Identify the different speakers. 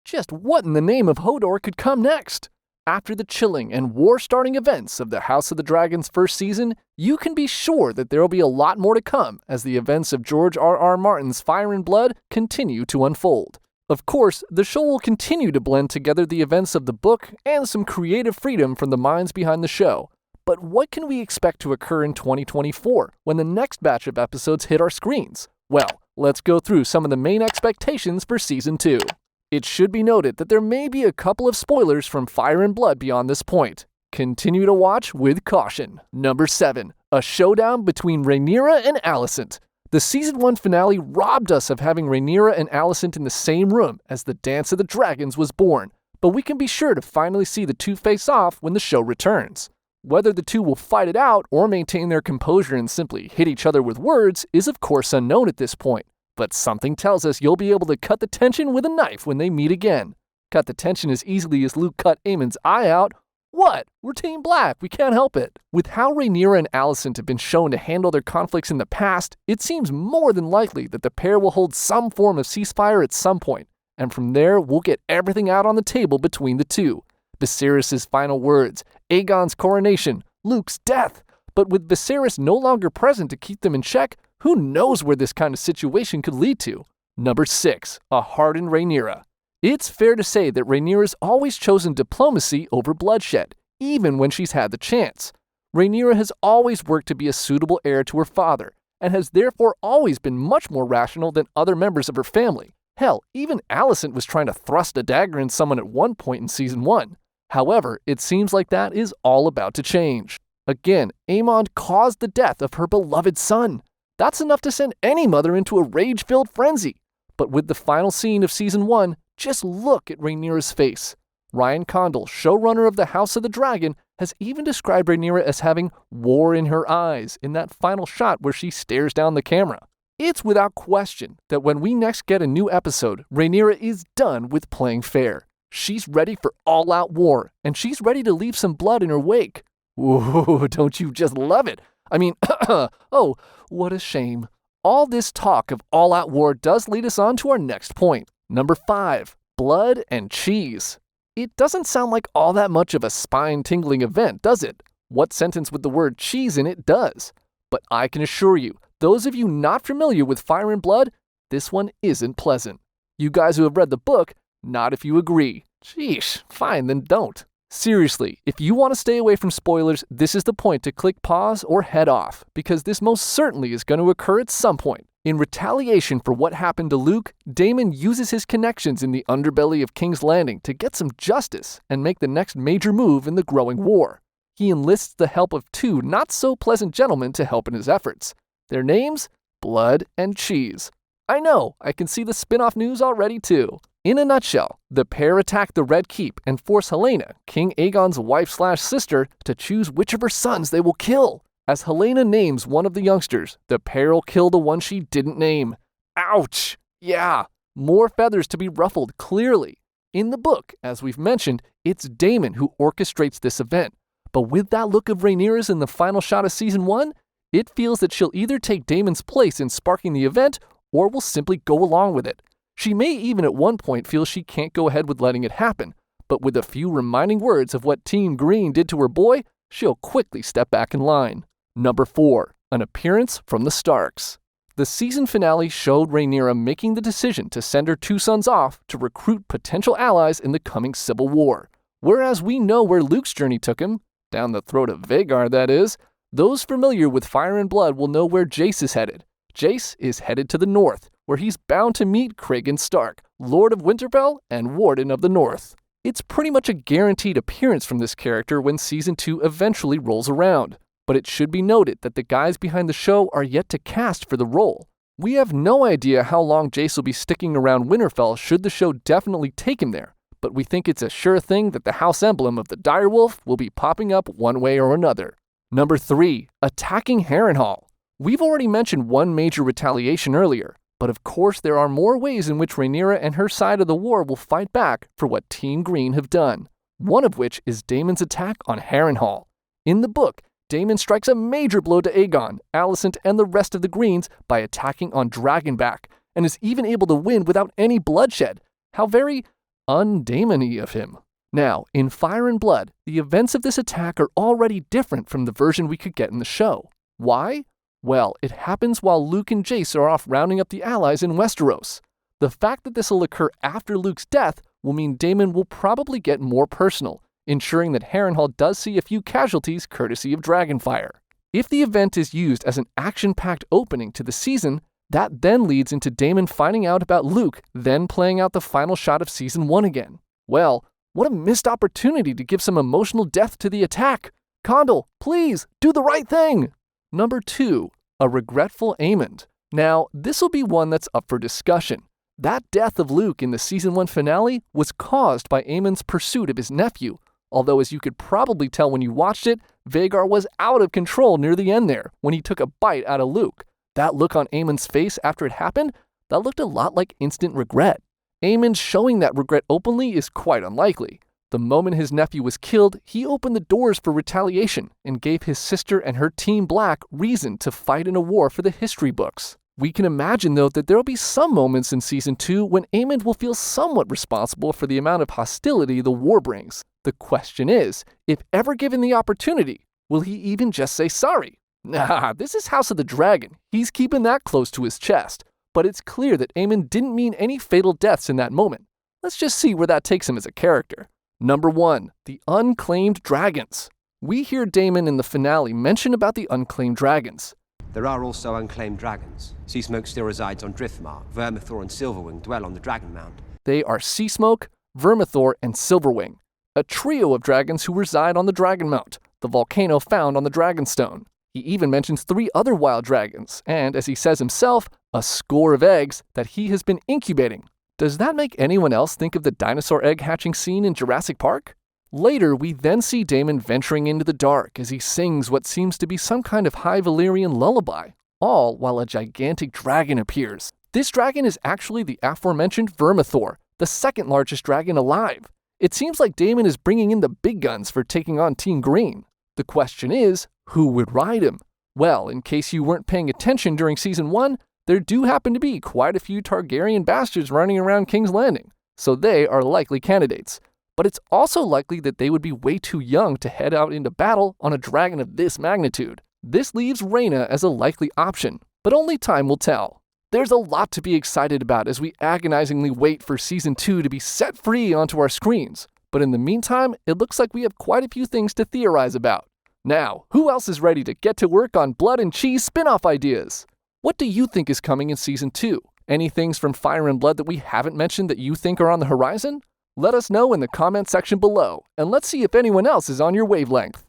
Speaker 1: Just what in the name of Hodor could come next? After the chilling and war-starting events of the House of the Dragon's first season, you can be sure that there will be a lot more to come as the events of George R.R. Martin's Fire and Blood continue to unfold. Of course, the show will continue to blend together the events of the book and some creative freedom from the minds behind the show. But what can we expect to occur in 2024 when the next batch of episodes hit our screens? Well, let's go through some of the main expectations for Season 2. It should be noted that there may be a couple of spoilers from Fire and Blood beyond this point. Continue to watch with caution. Number 7. A showdown between Rhaenyra and Alicent. The Season 1 finale robbed us of having Rhaenyra and Alicent in the same room as the Dance of the Dragons was born, but we can be sure to finally see the two face off when the show returns. Whether the two will fight it out or maintain their composure and simply hit each other with words is of course unknown at this point. But something tells us you'll be able to cut the tension with a knife when they meet again. Cut the tension as easily as Luke cut Aemon's eye out. What? We're Team Black, we can't help it. With how Rhaenyra and Alicent have been shown to handle their conflicts in the past, it seems more than likely that the pair will hold some form of ceasefire at some point, and from there we'll get everything out on the table between the two. Viserys' final words, Aegon's coronation, Luke's death. But with Viserys no longer present to keep them in check, who knows where this kind of situation could lead to? Number 6. A hardened Rhaenyra. It's fair to say that Rhaenyra's always chosen diplomacy over bloodshed, even when she's had the chance. Rhaenyra has always worked to be a suitable heir to her father, and has therefore always been much more rational than other members of her family. Hell, even Alicent was trying to thrust a dagger in someone at one point in Season 1. However, it seems like that is all about to change. Again, Aemond caused the death of her beloved son. That's enough to send any mother into a rage-filled frenzy. But with the final scene of Season 1, just look at Rhaenyra's face. Ryan Condal, showrunner of the House of the Dragon, has even described Rhaenyra as having war in her eyes in that final shot where she stares down the camera. It's without question that when we next get a new episode, Rhaenyra is done with playing fair. She's ready for all-out war, and she's ready to leave some blood in her wake. Ooh, don't you just love it? I mean, oh, what a shame. All this talk of all-out war does lead us on to our next point. Number 5. Blood and cheese. It doesn't sound like all that much of a spine-tingling event, does it? What sentence with the word cheese in it does? But I can assure you, those of you not familiar with Fire and Blood, this one isn't pleasant. You guys who have read the book, not if you agree. Sheesh, fine, then don't. Seriously, if you want to stay away from spoilers, this is the point to click pause or head off, because this most certainly is going to occur at some point. In retaliation for what happened to Luke, Daemon uses his connections in the underbelly of King's Landing to get some justice and make the next major move in the growing war. He enlists the help of two not-so-pleasant gentlemen to help in his efforts. Their names? Blood and Cheese. I know, I can see the spin-off news already too. In a nutshell, the pair attack the Red Keep and force Helaena, King Aegon's wife/sister, to choose which of her sons they will kill. As Helaena names one of the youngsters, the pair will kill the one she didn't name. Ouch! Yeah, more feathers to be ruffled, clearly. In the book, as we've mentioned, it's Daemon who orchestrates this event. But with that look of Rhaenyra's in the final shot of Season 1, it feels that she'll either take Daemon's place in sparking the event, or will simply go along with it. She may even at one point feel she can't go ahead with letting it happen, but with a few reminding words of what Team Green did to her boy, she'll quickly step back in line. Number 4. An appearance from the Starks. The season finale showed Rhaenyra making the decision to send her two sons off to recruit potential allies in the coming civil war. Whereas we know where Luke's journey took him, down the throat of Vhagar that is, those familiar with Fire and Blood will know where Jace is headed. Jace is headed to the north, where he's bound to meet Cregan Stark, Lord of Winterfell and Warden of the North. It's pretty much a guaranteed appearance from this character when Season 2 eventually rolls around. But it should be noted that the guys behind the show are yet to cast for the role. We have no idea how long Jace will be sticking around Winterfell should the show definitely take him there, but we think it's a sure thing that the house emblem of the direwolf will be popping up one way or another. Number 3. Attacking Harrenhal. We've already mentioned one major retaliation earlier, but of course there are more ways in which Rhaenyra and her side of the war will fight back for what Team Green have done, one of which is Daemon's attack on Harrenhal. In the book, Daemon strikes a major blow to Aegon, Alicent, and the rest of the Greens by attacking on Dragonback, and is even able to win without any bloodshed. How very un-Daemon-y of him. Now, in Fire and Blood, the events of this attack are already different from the version we could get in the show. Why? Well, it happens while Luke and Jace are off rounding up the allies in Westeros. The fact that this will occur after Luke's death will mean Daemon will probably get more personal, ensuring that Harrenhal does see a few casualties courtesy of Dragonfire. If the event is used as an action-packed opening to the season, that then leads into Daemon finding out about Luke, then playing out the final shot of Season 1 again. Well, what a missed opportunity to give some emotional depth to the attack. Condal, please, do the right thing! Number 2, a regretful Aemond. Now, this will be one that's up for discussion. That death of Luke in the Season 1 finale was caused by Aemond's pursuit of his nephew, although as you could probably tell when you watched it, Vhagar was out of control near the end there when he took a bite out of Luke. That look on Aemond's face after it happened, that looked a lot like instant regret. Aemond showing that regret openly is quite unlikely. The moment his nephew was killed, he opened the doors for retaliation and gave his sister and her Team Black reason to fight in a war for the history books. We can imagine, though, that there will be some moments in Season 2 when Aemond will feel somewhat responsible for the amount of hostility the war brings. The question is, if ever given the opportunity, will he even just say sorry? Nah, this is House of the Dragon. He's keeping that close to his chest. But it's clear that Aemond didn't mean any fatal deaths in that moment. Let's just see where that takes him as a character. Number 1, the unclaimed dragons. We hear Daemon in the finale mention about the unclaimed dragons.
Speaker 2: There are also unclaimed dragons. Seasmoke still resides on Driftmark. Vermithor and Silverwing dwell on the Dragon Mound.
Speaker 1: They are Seasmoke, Vermithor, and Silverwing, a trio of dragons who reside on the Dragon Mount, the volcano found on the Dragonstone. He even mentions 3 other wild dragons, and as he says himself, a score of eggs that he has been incubating. Does that make anyone else think of the dinosaur egg hatching scene in Jurassic Park? Later, we then see Daemon venturing into the dark as he sings what seems to be some kind of high Valyrian lullaby, all while a gigantic dragon appears. This dragon is actually the aforementioned Vermithor, the second largest dragon alive. It seems like Daemon is bringing in the big guns for taking on Team Green. The question is, who would ride him? Well, in case you weren't paying attention during Season 1, there do happen to be quite a few Targaryen bastards running around King's Landing, so they are likely candidates. But it's also likely that they would be way too young to head out into battle on a dragon of this magnitude. This leaves Rhaena as a likely option, but only time will tell. There's a lot to be excited about as we agonizingly wait for Season 2 to be set free onto our screens. But in the meantime, it looks like we have quite a few things to theorize about. Now, who else is ready to get to work on Blood and Cheese spin-off ideas? What do you think is coming in Season 2? Any things from Fire and Blood that we haven't mentioned that you think are on the horizon? Let us know in the comment section below, and let's see if anyone else is on your wavelength.